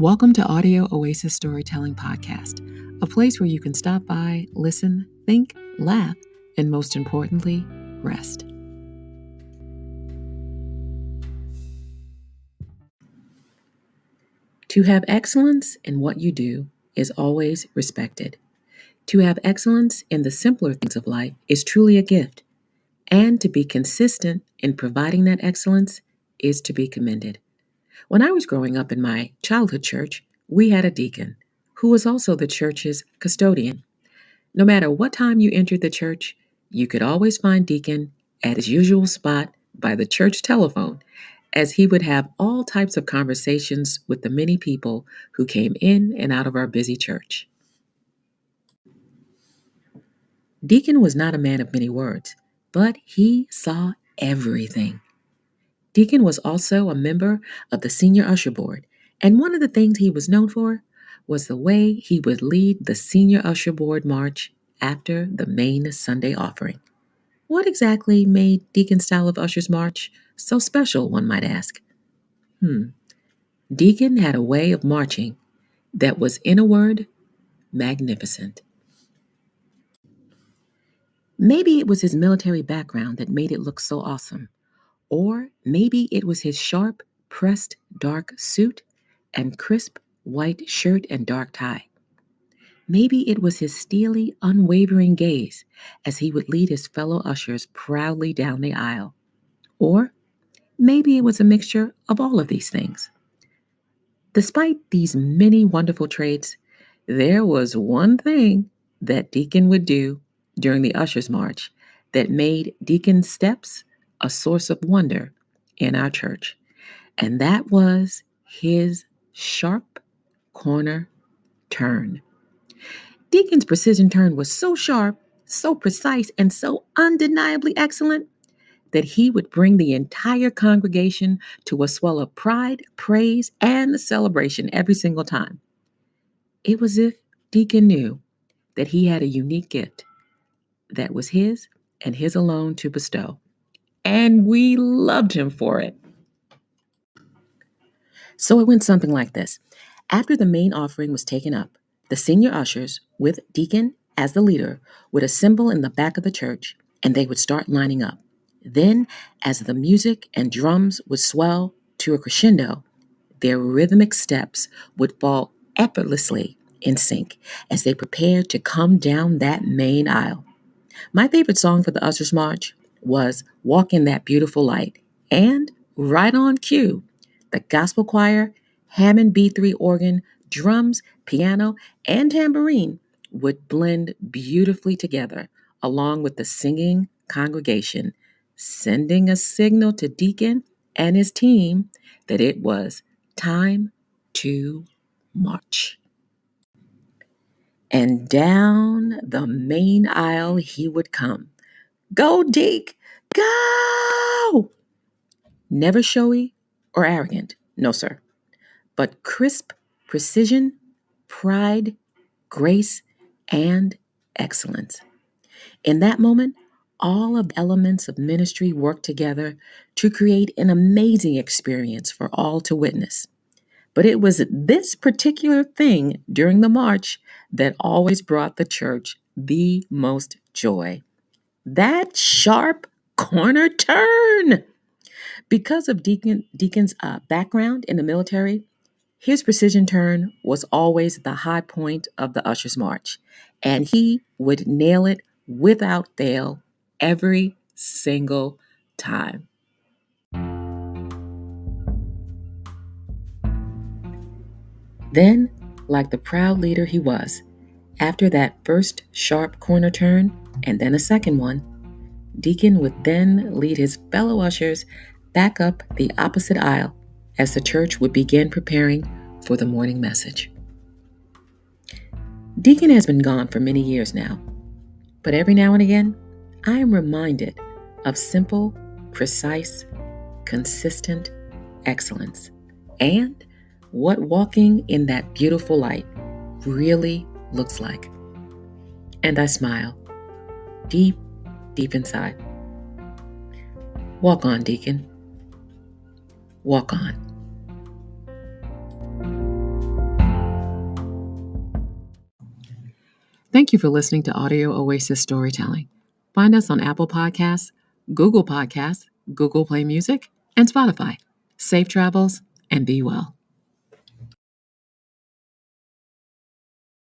Welcome to Audio Oasis Storytelling Podcast, a place where you can stop by, listen, think, laugh, and most importantly, rest. To have excellence in what you do is always respected. To have excellence in the simpler things of life is truly a gift. And to be consistent in providing that excellence is to be commended. When I was growing up in my childhood church, we had a deacon who was also the church's custodian. No matter what time you entered the church, you could always find Deacon at his usual spot by the church telephone, as he would have all types of conversations with the many people who came in and out of our busy church. Deacon was not a man of many words, but he saw everything. Deacon was also a member of the senior usher board, and one of the things he was known for was the way he would lead the senior usher board march after the main Sunday offering. What exactly made Deacon's style of usher's march so special, one might ask? Deacon had a way of marching that was, in a word, magnificent. Maybe it was his military background that made it look so awesome. Or maybe it was his sharp, pressed, dark suit and crisp, white shirt and dark tie. Maybe it was his steely, unwavering gaze as he would lead his fellow ushers proudly down the aisle. Or maybe it was a mixture of all of these things. Despite these many wonderful traits, there was one thing that Deacon would do during the Ushers' March that made Deacon's steps a source of wonder in our church, and that was his sharp corner turn. Deacon's precision turn was so sharp, so precise, and so undeniably excellent that he would bring the entire congregation to a swell of pride, praise, and celebration every single time. It was as if Deacon knew that he had a unique gift that was his and his alone to bestow. And we loved him for it. So it went something like this. After the main offering was taken up, the senior ushers, with Deacon as the leader, would assemble in the back of the church and they would start lining up. Then, as the music and drums would swell to a crescendo, their rhythmic steps would fall effortlessly in sync as they prepared to come down that main aisle. My favorite song for the Ushers March was Walk in That Beautiful Light, and right on cue, the gospel choir, Hammond B3 organ, drums, piano, and tambourine would blend beautifully together, along with the singing congregation, sending a signal to Deacon and his team that it was time to march. And down the main aisle he would come. Go, Deke! Go! Never showy or arrogant, no, sir, but crisp precision, pride, grace, and excellence. In that moment, all of the elements of ministry worked together to create an amazing experience for all to witness. But it was this particular thing during the march that always brought the church the most joy. That sharp corner turn. Because of Deacon's background in the military, his precision turn was always the high point of the Ushers' March, and he would nail it without fail every single time. Then, like the proud leader he was, after that first sharp corner turn and then a second one, Deacon would then lead his fellow ushers back up the opposite aisle as the church would begin preparing for the morning message. Deacon has been gone for many years now, but every now and again, I am reminded of simple, precise, consistent excellence and what walking in that beautiful light really looks like. And I smile, deep inside. Walk on, Deacon. Walk on. Thank you for listening to Audio Oasis Storytelling. Find us on Apple Podcasts, Google Podcasts, Google Play Music, and Spotify. Safe travels and be well.